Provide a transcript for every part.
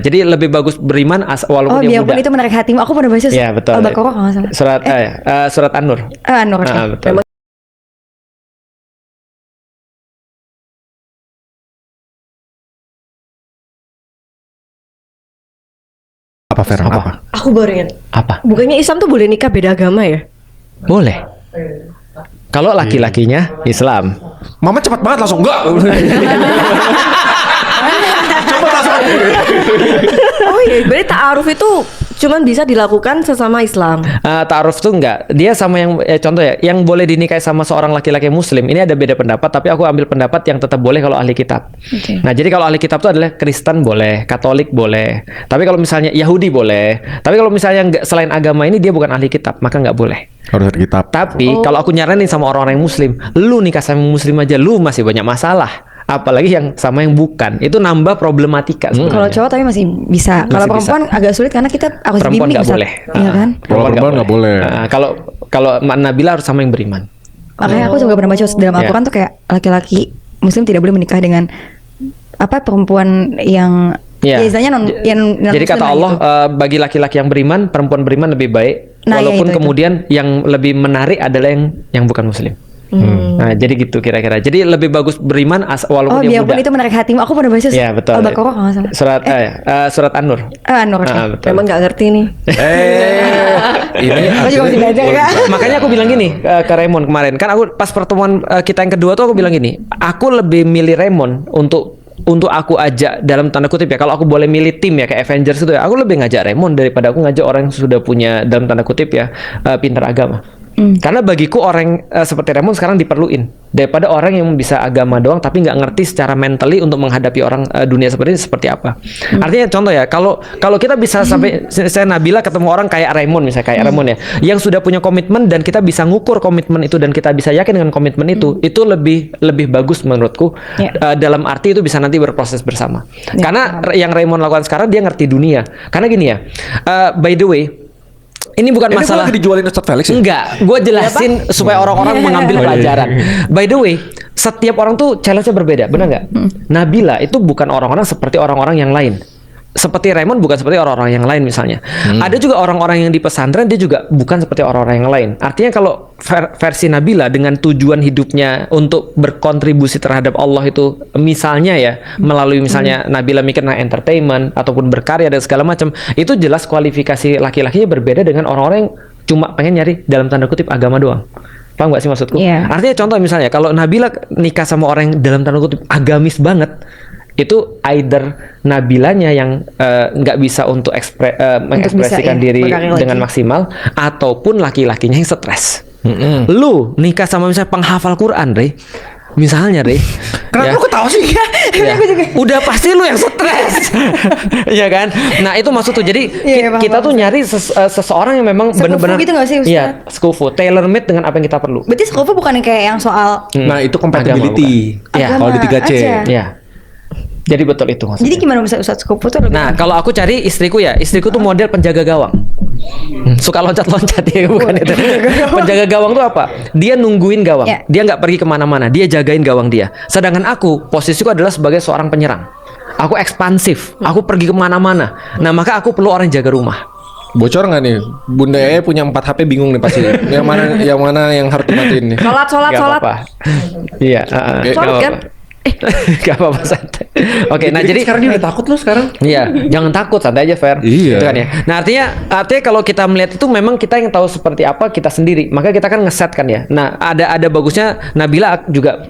Jadi lebih bagus beriman walaupun dia biarpun muda. itu menarik hatimu. Aku pernah baca Ya, betul. Al-Baqarah kalau nggak salah. Surat An-Nur. An-Nur. Betul. Apa Fer? Apa? Aku baru ingat. Apa? Bukannya Islam tuh boleh nikah beda agama ya? Boleh. Kalau laki-lakinya Islam. Mama cepat banget langsung enggak. Cepat langsung. Oh iya, berarti ta'aruf itu cuman bisa dilakukan sesama Islam. Ta'aruf tuh enggak. Dia sama yang contoh ya, yang boleh dinikahi sama seorang laki-laki muslim. Ini ada beda pendapat, tapi aku ambil pendapat yang tetap boleh kalau ahli kitab. Okay. Nah, jadi kalau ahli kitab itu adalah Kristen boleh, Katolik boleh. Tapi kalau misalnya Yahudi boleh. Tapi kalau misalnya enggak, selain agama ini dia bukan ahli kitab, maka enggak boleh. Harus ada kitab. Tapi kalau aku nyaranin sama orang-orang yang muslim, lu nikah sama muslim aja lu masih banyak masalah. Apalagi yang sama yang bukan, itu nambah problematika. Kalau cowok tapi masih bisa. Kalau perempuan agak sulit karena kita harus perempuan bimbing. nggak boleh. Iya kan? Perempuan nggak boleh. Kalau Nabila harus sama yang beriman. Makanya aku juga pernah baca dalam Al-Quran tuh kayak laki-laki muslim tidak boleh menikah dengan perempuan yang istilahnya non Jadi kata Allah bagi laki-laki yang beriman, perempuan beriman lebih baik. Walaupun kemudian yang lebih menarik adalah yang bukan muslim. Nah, jadi gitu kira-kira. Jadi lebih bagus beriman walaupun dia muda. Biarpun itu menarik hatimu. Aku pernah baca Al-Baqarah kalau nggak salah. Surat An-Nur. An-Nur. Betul. Emang nggak ngerti nih. Ini Aku juga masih belajar kan. Makanya aku bilang gini ke Raymond kemarin. Kan aku pas pertemuan kita yang kedua tuh aku bilang gini. Aku lebih milih Raymond untuk aku ajak dalam tanda kutip ya, kalau aku boleh milih tim ya kayak Avengers itu ya, aku lebih ngajak Raymond daripada aku ngajak orang yang sudah punya dalam tanda kutip ya pintar agama. Karena bagiku orang seperti Raymond sekarang diperluin daripada orang yang bisa agama doang tapi nggak ngerti secara mentally untuk menghadapi orang dunia seperti ini seperti apa. Artinya contoh ya, kalau kita bisa sampai saya Nabila ketemu orang kayak Raymond misalnya kayak Raymond ya, yang sudah punya komitmen dan kita bisa ngukur komitmen itu dan kita bisa yakin dengan komitmen itu lebih bagus menurutku. Dalam arti itu bisa nanti berproses bersama. Karena yang Raymond lakukan sekarang dia ngerti dunia. Karena gini ya, by the way, ini bukan masalah dijualin Ustadz Felix ya? Enggak, gue jelasin supaya orang-orang mengambil pelajaran. By the way, setiap orang tuh challenge-nya berbeda, benar nggak? Nabila itu bukan orang-orang seperti orang-orang yang lain. Seperti Raymond bukan seperti orang-orang yang lain misalnya. Ada juga orang-orang yang di pesantren dia juga bukan seperti orang-orang yang lain. Artinya kalau versi Nabila dengan tujuan hidupnya untuk berkontribusi terhadap Allah itu misalnya ya melalui misalnya Nabila mikir entertainment ataupun berkarya dan segala macam, itu jelas kualifikasi laki-lakinya berbeda dengan orang-orang yang cuma pengen nyari dalam tanda kutip agama doang. Paham gak sih maksudku? Artinya contoh misalnya kalau Nabila nikah sama orang yang dalam tanda kutip agamis banget, itu either Nabilanya yang nggak bisa untuk mengekspresikan diri dengan maksimal, ataupun laki-lakinya yang stres. Lu nikah sama misalnya penghafal Quran, Rey, misalnya Rey. Kenapa lu ketawa sih? Udah pasti lu yang stres. Iya kan? Nah itu maksud tuh. Jadi kita tuh nyari seseorang yang memang benar-benar gitu nggak sih, Ustaz? Iya, skufu, tailor made dengan apa yang kita perlu. Berarti skufu bukan kayak yang soal Nah itu compatibility. Kalau di 3C. Iya. Jadi betul itu maksudnya. Jadi gimana bisa Ustadz skufu tuh? Nah, kalau aku cari istriku tuh model penjaga gawang. Suka loncat-loncat ya, bukan itu. Penjaga gawang tuh apa? Dia nungguin gawang. Dia nggak pergi kemana-mana. Dia jagain gawang dia. Sedangkan aku, posisiku adalah sebagai seorang penyerang. Aku ekspansif. Aku pergi kemana-mana. Nah, maka aku perlu orang jaga rumah. Bocor nggak nih? Bunda Eye punya 4 HP bingung nih pasti. yang mana yang harus dimatiin nih? Sholat. Iya. Sholat kan? Gak apa-apa santai. Oke, nah jadi sekarang dia udah takut loh sekarang. Iya, jangan takut, santai aja Fer. Iya. Gitu kan ya. Nah artinya kalau kita melihat itu memang kita yang tahu seperti apa kita sendiri. Maka kita kan ngeset kan ya. Nah ada bagusnya Nabila juga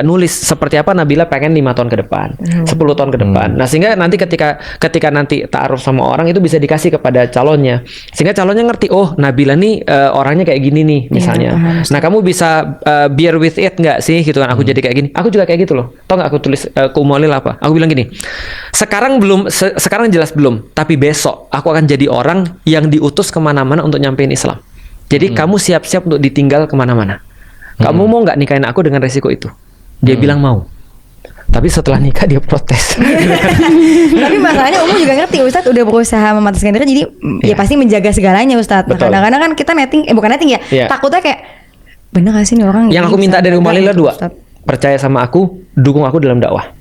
nulis seperti apa Nabila pengen 5 tahun ke depan, 10 tahun ke depan. Nah sehingga nanti ketika nanti ta'aruf sama orang itu bisa dikasih kepada calonnya. Sehingga calonnya ngerti, oh Nabila nih orangnya kayak gini nih misalnya. Nah kamu bisa bear with it nggak sih gitu kan? Aku jadi kayak gini. Aku juga kayak gitu loh. Tau nggak aku tulis kumolil apa? Aku bilang gini, sekarang jelas belum, tapi besok aku akan jadi orang yang diutus kemana-mana untuk nyampein Islam. Jadi kamu siap-siap untuk ditinggal kemana-mana. Kamu mau nggak nikahin aku dengan resiko itu? Dia bilang mau. Tapi setelah nikah dia protes. Tapi masalahnya Umum juga ngerti Ustadz udah berusaha memantaskan diri, jadi ya pasti menjaga segalanya Ustadz. Nah, kadang-kadang kan kita bukan netting ya, takutnya kayak bener gak sih nih orang. Yang aku minta dari Umalila 2. Percaya sama aku, dukung aku dalam dakwah.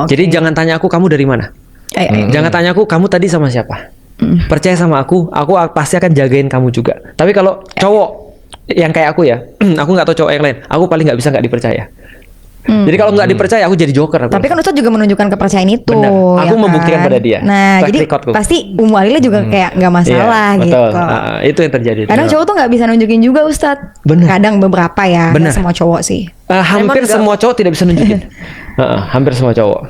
Oh, oke. Jadi jangan tanya aku kamu dari mana. Jangan tanya aku kamu tadi sama siapa. Percaya sama aku pasti akan jagain kamu juga. Tapi kalau cowok yang kayak aku ya, aku nggak tahu cowok yang lain. Aku paling nggak bisa nggak dipercaya. Jadi kalau nggak dipercaya aku jadi joker. Tapi kan Ustadz juga menunjukkan kepercayaan itu. Benar. Aku ya membuktikan kan? pada dia. Nah, Track jadi recordku. pasti Ummu Alila juga kayak nggak masalah Iya, gitu. betul. Itu yang terjadi. Kadang cowok tuh nggak bisa nunjukin juga Ustadz. Benar. Kadang beberapa ya. Benar. Nggak semua cowok sih. Hampir Emang semua cowok tidak bisa nunjukin. Hampir semua cowok.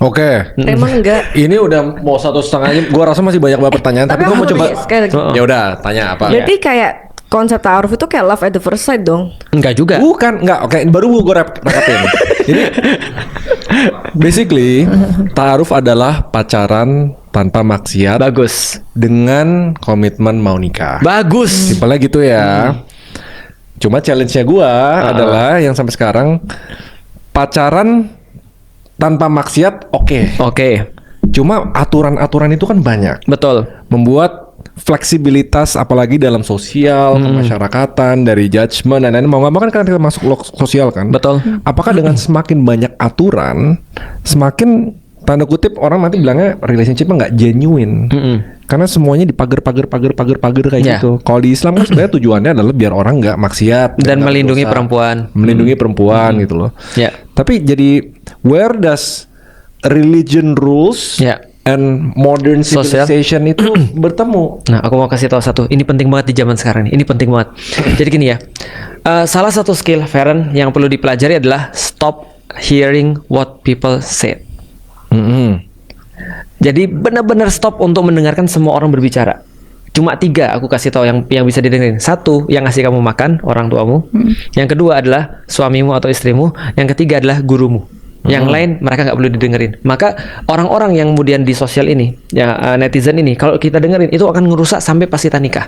Oke. Emang enggak. Ini udah mau 1,5 jam. Gua rasa masih banyak banget pertanyaan. Tapi gua mau aku coba. nanya sekali lagi. Ya udah, tanya apa? Berarti kayak konsep ta'aruf itu kayak love at the first sight dong. Enggak juga. Bukan, enggak. Oke, baru gue rekapin. Jadi basically ta'aruf adalah pacaran tanpa maksiat Bagus. dengan komitmen mau nikah. Bagus. Simpelnya gitu ya. Cuma challenge-nya gua adalah yang sampai sekarang pacaran tanpa maksiat oke. Oke. Cuma aturan-aturan itu kan banyak. Betul. Membuat fleksibilitas apalagi dalam sosial, kemasyarakatan, dari judgement dan lain-lain. Mau nggak mau kan karena kita masuk sosial kan. Betul. Apakah dengan semakin banyak aturan, semakin tanda kutip orang nanti bilangnya relationship-nya nggak genuine. Karena semuanya dipagar-pagar kayak Iya. gitu. Kalau di Islam kan sebenarnya tujuannya adalah biar orang nggak maksiat Dan nggak melindungi berdosa. perempuan. Melindungi perempuan gitu loh. Ya. Tapi jadi where does religion rules Ya. and modern Sosial. civilization itu bertemu? Nah, aku mau kasih tahu satu. Ini penting banget di zaman sekarang nih. Ini penting banget. Jadi gini ya. Salah satu skill Feren yang perlu dipelajari adalah stop hearing what people say. Jadi benar-benar stop untuk mendengarkan semua orang berbicara. Cuma 3 aku kasih tahu yang bisa didengerin. 1, yang ngasih kamu makan, orang tuamu. Yang kedua adalah suamimu atau istrimu. Yang ketiga adalah gurumu. Yang lain mereka nggak perlu didengerin. Maka orang-orang yang kemudian di sosial ini, ya netizen ini, kalau kita dengerin itu akan ngerusak sampai pas kita nikah.